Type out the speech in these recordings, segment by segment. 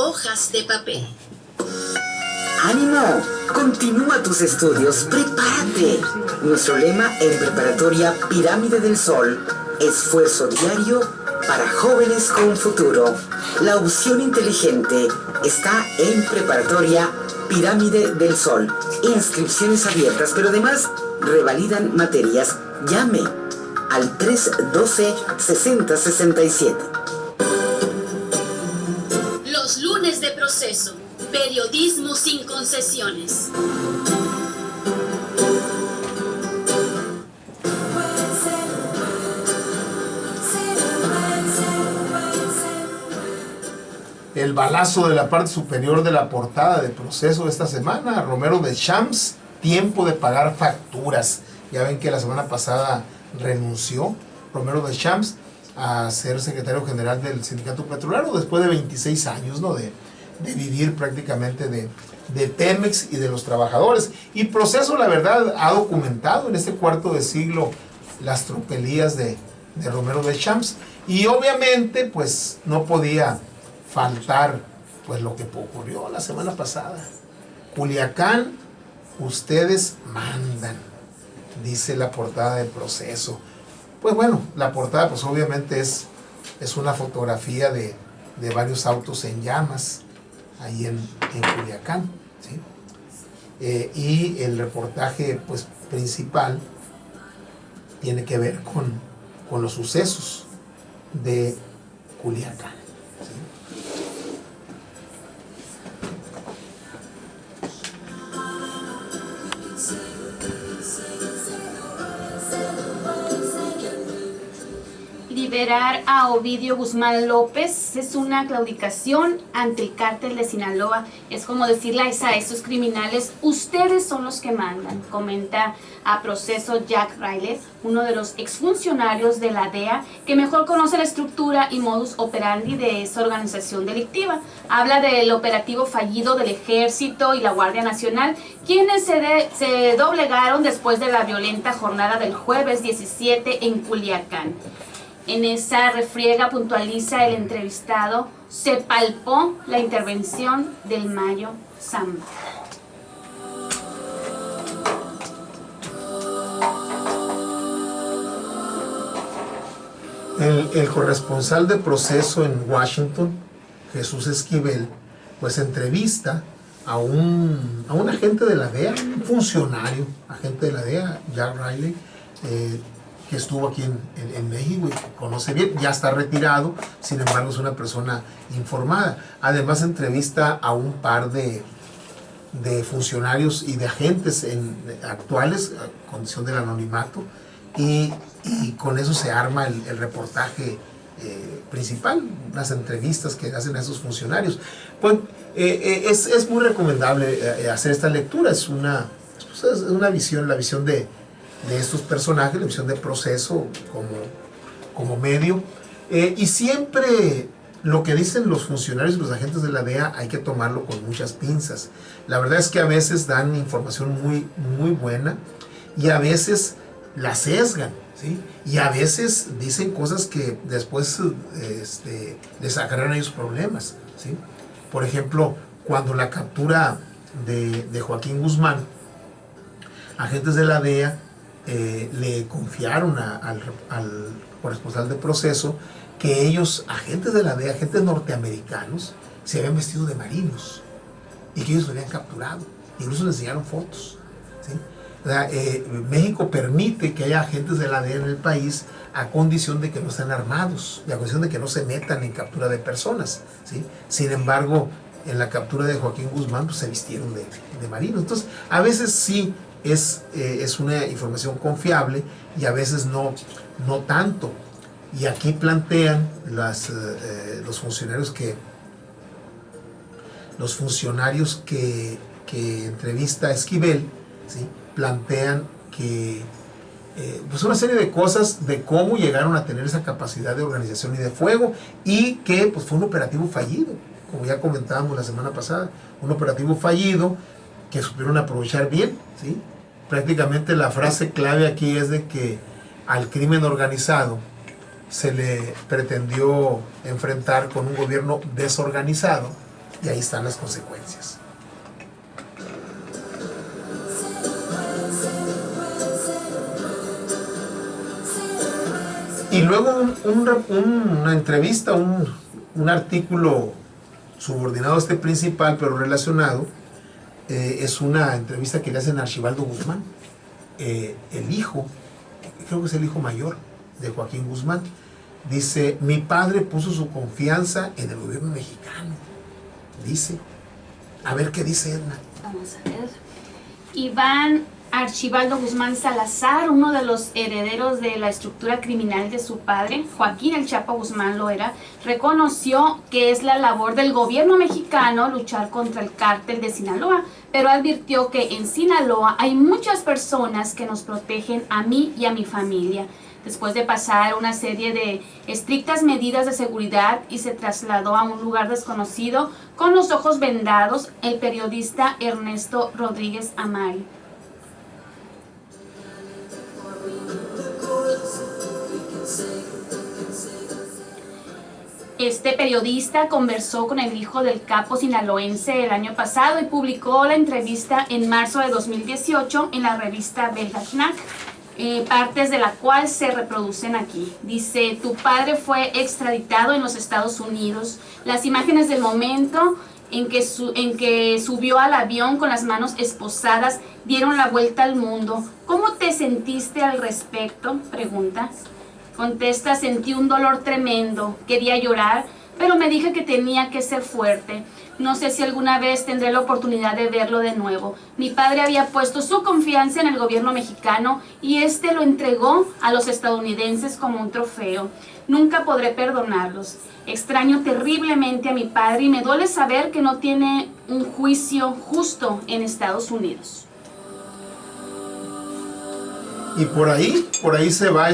Hojas de papel. ¡Ánimo! Continúa tus estudios, prepárate. Nuestro lema en Preparatoria Pirámide del Sol: esfuerzo diario para jóvenes con futuro. La opción inteligente está en Preparatoria Pirámide del Sol. Inscripciones abiertas, pero además revalidan materias. Llame al 312-6067. Los lunes de proceso. Periodismo sin concesiones. El balazo de la parte superior de la portada de Proceso de esta semana: Romero Deschamps, tiempo de pagar facturas. Ya ven que la semana pasada renunció Romero Deschamps a ser secretario general del Sindicato Petrolero después de 26 años, ¿no? de vivir prácticamente de Pemex y de los trabajadores. Y Proceso, la verdad, ha documentado en este cuarto de siglo las tropelías de Romero Deschamps, y obviamente pues no podía faltar pues lo que ocurrió la semana pasada. Culiacán, ustedes mandan, dice la portada de Proceso. Pues bueno, la portada pues obviamente es una fotografía de varios autos en llamas ahí en Culiacán, ¿sí? Y el reportaje pues principal tiene que ver con los sucesos de Culiacán, ¿sí? Liberar a Ovidio Guzmán López es una claudicación ante el cártel de Sinaloa. Es como decirle a estos criminales: ustedes son los que mandan, comenta a Proceso Jack Ryler, uno de los exfuncionarios de la DEA que mejor conoce la estructura y modus operandi de esa organización delictiva. Habla del operativo fallido del Ejército y la Guardia Nacional, quienes se doblegaron después de la violenta jornada del jueves 17 en Culiacán. En esa refriega, puntualiza el entrevistado, se palpó la intervención del Mayo Zambada. El corresponsal de Proceso en Washington, Jesús Esquivel, pues entrevista a un agente de la DEA, un funcionario, agente de la DEA, Jack Riley, que estuvo aquí en México y que conoce bien, ya está retirado, sin embargo es una persona informada. Además entrevista a un par de funcionarios y de agentes actuales, a condición del anonimato, y con eso se arma el reportaje principal, las entrevistas que hacen a esos funcionarios. Pues es muy recomendable hacer esta lectura. Es una visión, la visión de estos personajes, la visión de Proceso como medio, y siempre lo que dicen los funcionarios y los agentes de la DEA hay que tomarlo con muchas pinzas. La verdad es que a veces dan información muy, muy buena y a veces la sesgan, ¿sí? Y a veces dicen cosas que después les acarrean a ellos problemas, ¿sí? Por ejemplo, cuando la captura de Joaquín Guzmán, agentes de la DEA le confiaron al corresponsal de Proceso que ellos, agentes de la DEA, agentes norteamericanos, se habían vestido de marinos y que ellos lo habían capturado. Incluso les enseñaron fotos, ¿sí? O sea, México permite que haya agentes de la DEA en el país a condición de que no estén armados, a condición de que no se metan en captura de personas, ¿sí? Sin embargo, en la captura de Joaquín Guzmán pues, se vistieron de marinos. Entonces, a veces sí es una información confiable y a veces no tanto. Y aquí plantean los funcionarios que entrevista a Esquivel, ¿sí? Plantean que pues una serie de cosas de cómo llegaron a tener esa capacidad de organización y de fuego, y que pues fue un operativo fallido, como ya comentábamos la semana pasada, un operativo fallido que supieron aprovechar bien, ¿sí? Prácticamente la frase clave aquí es de que al crimen organizado se le pretendió enfrentar con un gobierno desorganizado, y ahí están las consecuencias. Y luego una entrevista, un artículo subordinado a este principal, pero relacionado, es una entrevista que le hacen a Archibaldo Guzmán, el hijo, creo que es el hijo mayor de Joaquín Guzmán. Dice: mi padre puso su confianza en el gobierno mexicano. Dice, a ver qué dice Edna. Vamos a ver. Iván Archibaldo Guzmán Salazar, uno de los herederos de la estructura criminal de su padre, Joaquín El Chapo Guzmán Loera, reconoció que es la labor del gobierno mexicano luchar contra el cártel de Sinaloa, pero advirtió que en Sinaloa hay muchas personas que nos protegen a mí y a mi familia. Después de pasar una serie de estrictas medidas de seguridad y se trasladó a un lugar desconocido con los ojos vendados, el periodista Ernesto Rodríguez Amari. Este periodista conversó con el hijo del capo sinaloense el año pasado y publicó la entrevista en marzo de 2018 en la revista belga Knack, partes de la cual se reproducen aquí. Dice: tu padre fue extraditado en los Estados Unidos. Las imágenes del momento en que subió al avión con las manos esposadas dieron la vuelta al mundo. ¿Cómo te sentiste al respecto?, pregunta. Contesta: sentí un dolor tremendo, quería llorar, pero me dije que tenía que ser fuerte. No sé si alguna vez tendré la oportunidad de verlo de nuevo. Mi padre había puesto su confianza en el gobierno mexicano y este lo entregó a los estadounidenses como un trofeo. Nunca podré perdonarlos. Extraño terriblemente a mi padre y me duele saber que no tiene un juicio justo en Estados Unidos. Y por ahí se va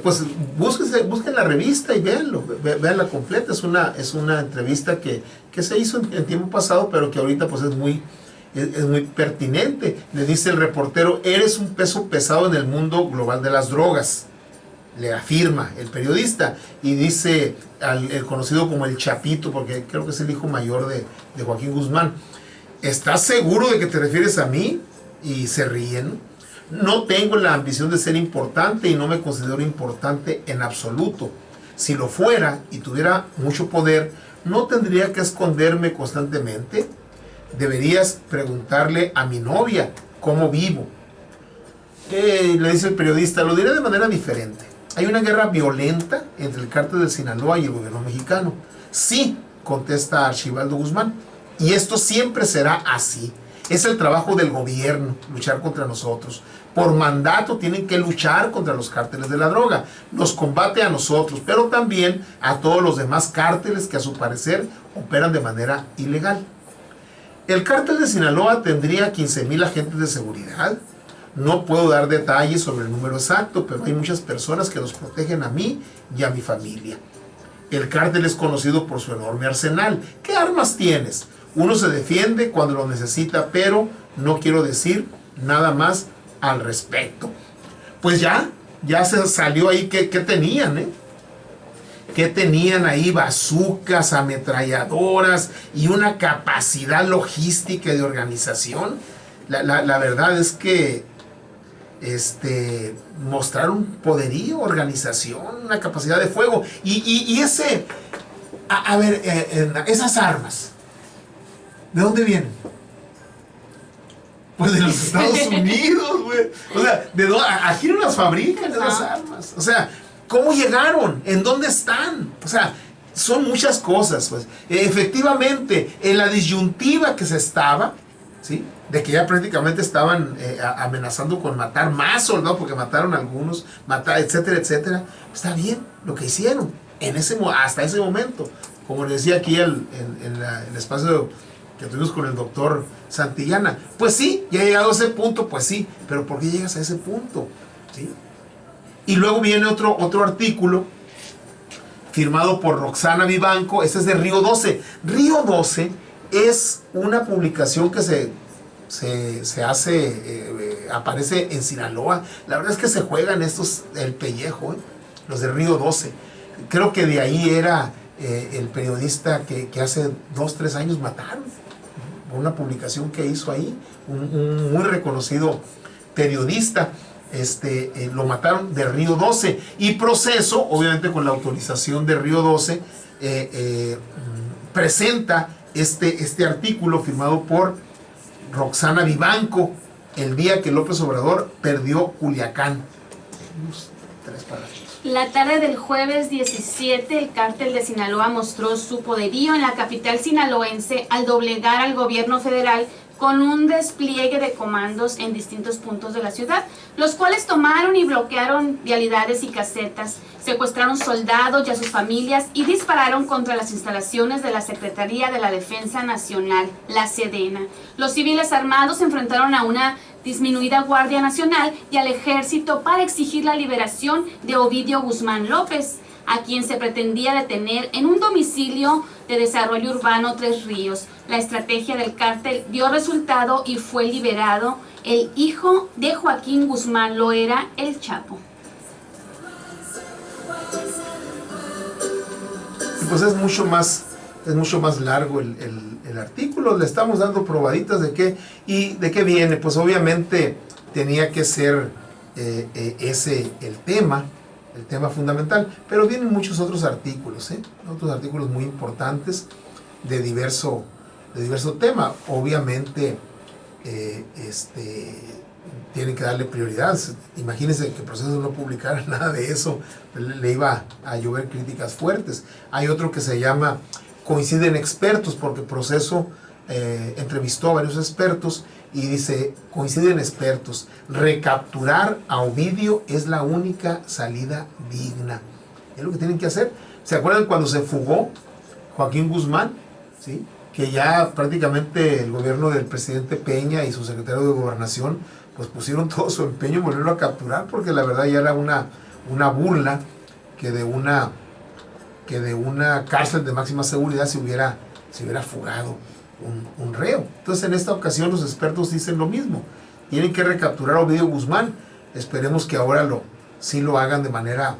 pues busquen la revista y véanla completa. Es una entrevista que se hizo en tiempo pasado, pero que ahorita pues es muy pertinente. Le dice el reportero: eres un peso pesado en el mundo global de las drogas, le afirma el periodista, y dice el conocido como el Chapito, porque creo que es el hijo mayor de Joaquín Guzmán: ¿estás seguro de que te refieres a mí? Y se ríen. No tengo la ambición de ser importante y no me considero importante en absoluto. Si lo fuera y tuviera mucho poder, no tendría que esconderme constantemente. Deberías preguntarle a mi novia cómo vivo. Le dice el periodista: lo diré de manera diferente. Hay una guerra violenta entre el cártel de Sinaloa y el gobierno mexicano. Sí, contesta Archibaldo Guzmán, y esto siempre será así. Es el trabajo del gobierno luchar contra nosotros. Por mandato tienen que luchar contra los cárteles de la droga. Nos combate a nosotros, pero también a todos los demás cárteles que a su parecer operan de manera ilegal. El cártel de Sinaloa tendría 15,000 agentes de seguridad. No puedo dar detalles sobre el número exacto, pero hay muchas personas que nos protegen a mí y a mi familia. El cártel es conocido por su enorme arsenal. ¿Qué armas tienes? Uno se defiende cuando lo necesita, pero no quiero decir nada más al respecto. Pues ya se salió ahí que tenían, que tenían ahí: bazucas, ametralladoras y una capacidad logística y de organización. La verdad es que mostraron poderío, organización, una capacidad de fuego. Y ese, esas armas, ¿de dónde vienen? Pues de los Estados Unidos, güey. O sea, aquí no las fabrican esas armas. O sea, ¿cómo llegaron? ¿En dónde están? O sea, son muchas cosas, pues. Efectivamente, en la disyuntiva que se estaba, ¿sí?, de que ya prácticamente estaban amenazando con matar más soldados, porque mataron a algunos, etcétera, etcétera. Está bien lo que hicieron hasta ese momento. Como le decía aquí en el espacio que tuvimos con el doctor Santillana, pues sí, ya he llegado a ese punto, pues sí, pero ¿por qué llegas a ese punto? ¿Sí? Y luego viene otro artículo firmado por Roxana Vivanco. Este es de Río 12. Río 12 es una publicación que se hace, aparece en Sinaloa. La verdad es que se juegan estos el pellejo, los de Río 12. Creo que de ahí era el periodista que hace 2-3 años mataron, por una publicación que hizo ahí, un muy reconocido periodista. Lo mataron de Río 12, y Proceso, obviamente con la autorización de Río 12, presenta este artículo firmado por Roxana Vivanco el día que López Obrador perdió Culiacán. Unos 3 párrafos. La tarde del jueves 17, el cártel de Sinaloa mostró su poderío en la capital sinaloense al doblegar al gobierno federal con un despliegue de comandos en distintos puntos de la ciudad, los cuales tomaron y bloquearon vialidades y casetas, secuestraron soldados y a sus familias y dispararon contra las instalaciones de la Secretaría de la Defensa Nacional, la Sedena. Los civiles armados se enfrentaron a una disminuida Guardia Nacional y al ejército para exigir la liberación de Ovidio Guzmán López, a quien se pretendía detener en un domicilio de desarrollo urbano Tres Ríos. La estrategia del cártel dio resultado y fue liberado el hijo de Joaquín Guzmán Loera, el Chapo. Pues es mucho más largo el artículo. Le estamos dando probaditas de qué viene. Pues obviamente tenía que ser ese el tema fundamental, pero vienen muchos otros artículos, otros artículos muy importantes de diverso tema. Obviamente tienen que darle prioridad. Imagínense que Proceso no publicara nada de eso, le iba a llover críticas fuertes. Hay otro que se llama Coinciden expertos, porque Proceso entrevistó a varios expertos y dice: coinciden expertos, recapturar a Ovidio es la única salida digna. Es lo que tienen que hacer. ¿Se acuerdan cuando se fugó Joaquín Guzmán? ¿Sí? Que ya prácticamente el gobierno del presidente Peña y su secretario de Gobernación pues pusieron todo su empeño en volverlo a capturar, porque la verdad ya era una burla que de una cárcel de máxima seguridad se hubiera fugado un reo. Entonces en esta ocasión los expertos dicen lo mismo: tienen que recapturar a Ovidio Guzmán. Esperemos que ahora sí lo hagan de manera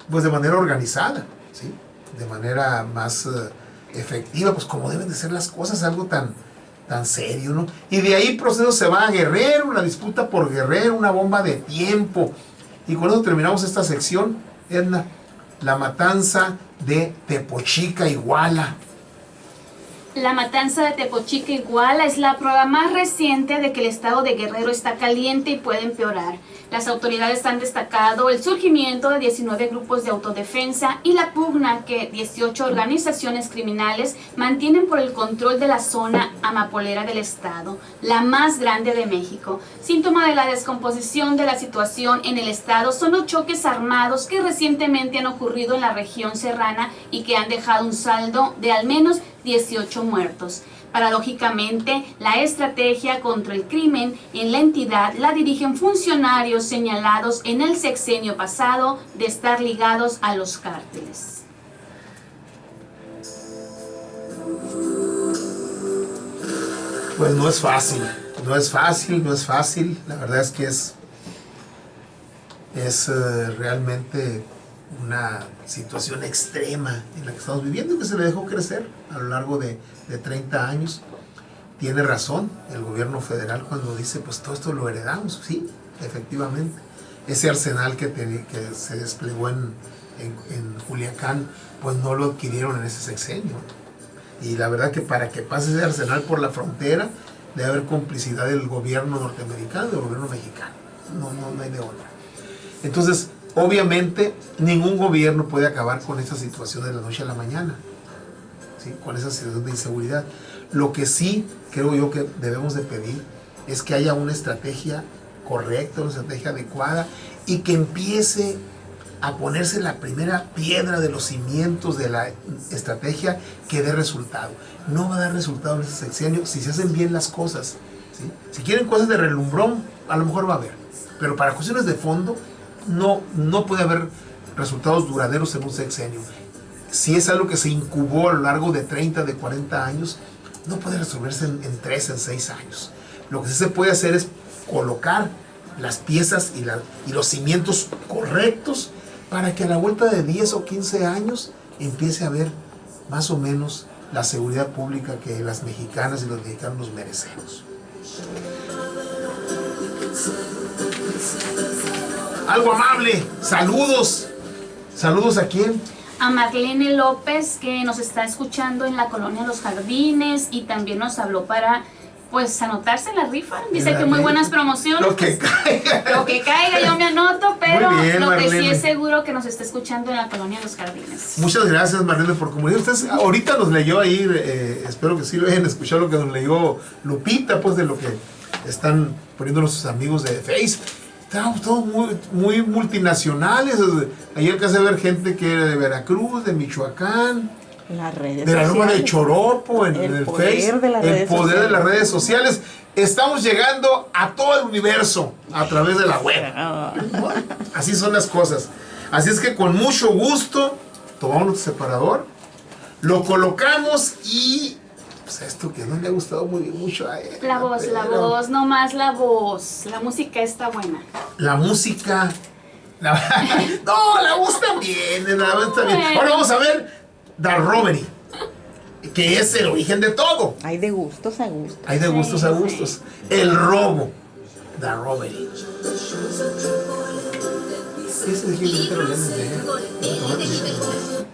organizada, ¿sí? De manera más efectiva, pues como deben de ser las cosas, algo tan serio, ¿no? Y de ahí Proceso se va a Guerrero, una disputa por Guerrero, una bomba de tiempo. Y con eso terminamos esta sección, Edna. La matanza de Tepochica, Iguala. La matanza de Tepochica, Iguala es la prueba más reciente de que el estado de Guerrero está caliente y puede empeorar. Las autoridades han destacado el surgimiento de 19 grupos de autodefensa y la pugna que 18 organizaciones criminales mantienen por el control de la zona amapolera del estado, la más grande de México. Síntoma de la descomposición de la situación en el estado son los choques armados que recientemente han ocurrido en la región serrana y que han dejado un saldo de al menos 18 muertos. Paradójicamente, la estrategia contra el crimen en la entidad la dirigen funcionarios señalados en el sexenio pasado de estar ligados a los cárteles. Pues no es fácil. La verdad es que es realmente una situación extrema en la que estamos viviendo, que se le dejó crecer a lo largo de 30 años. Tiene razón el gobierno federal cuando dice, pues todo esto lo heredamos. Sí, efectivamente. Ese arsenal que se desplegó en Culiacán, pues no lo adquirieron en ese sexenio. Y la verdad que para que pase ese arsenal por la frontera, debe haber complicidad del gobierno norteamericano y del gobierno mexicano. No hay de otra. Entonces, obviamente, ningún gobierno puede acabar con esa situación de la noche a la mañana, ¿sí? Con esa situación de inseguridad. Lo que sí creo yo que debemos de pedir es que haya una estrategia correcta, una estrategia adecuada, y que empiece a ponerse la primera piedra de los cimientos de la estrategia que dé resultado. No va a dar resultado en ese sexenio si se hacen bien las cosas, ¿sí? Si quieren cosas de relumbrón, a lo mejor va a haber, pero para cuestiones de fondo no puede haber resultados duraderos en un sexenio. Si es algo que se incubó a lo largo de 30, de 40 años, no puede resolverse en 3, en 6 años. Lo que sí se puede hacer es colocar las piezas y los cimientos correctos para que a la vuelta de 10 o 15 años empiece a ver más o menos la seguridad pública que las mexicanas y los mexicanos nos merecemos. Algo amable, saludos. ¿Saludos a quién? A Marlene López, que nos está escuchando en la colonia Los Jardines y también nos habló para, pues, anotarse en la rifa. Dice que muy buenas promociones. Lo que caiga. Lo que caiga, yo me anoto, pero Muy bien, lo que sí Marlene. es seguro que nos está escuchando en la colonia Los Jardines. Muchas gracias, Marlene, por comunicar. Usted ahorita nos leyó ahí, espero que sí lo hayan escuchado, lo que nos leyó Lupita, pues de lo que están poniendo nuestros amigos de Face. Estamos todos muy multinacionales. Ayer alcancé a ver gente que era de Veracruz, de Michoacán, Las redes de la sociales. Loma de Choropo, en el poder Face. de las El redes poder de sociales. las redes sociales. Estamos llegando a todo el universo a través de la web. Así son las cosas. Así es que con mucho gusto tomamos nuestro separador, lo colocamos y pues esto que no le ha gustado mucho a él. La voz, nomás la voz. La música está buena. La música. No, la voz también. La voz también. Ahora vamos a ver The Robbery, que es el origen de todo. Hay de gustos a gustos. Hay de gustos a gustos. El robo. The Robbery. ¿Qué se dice? Libros con T de libertad.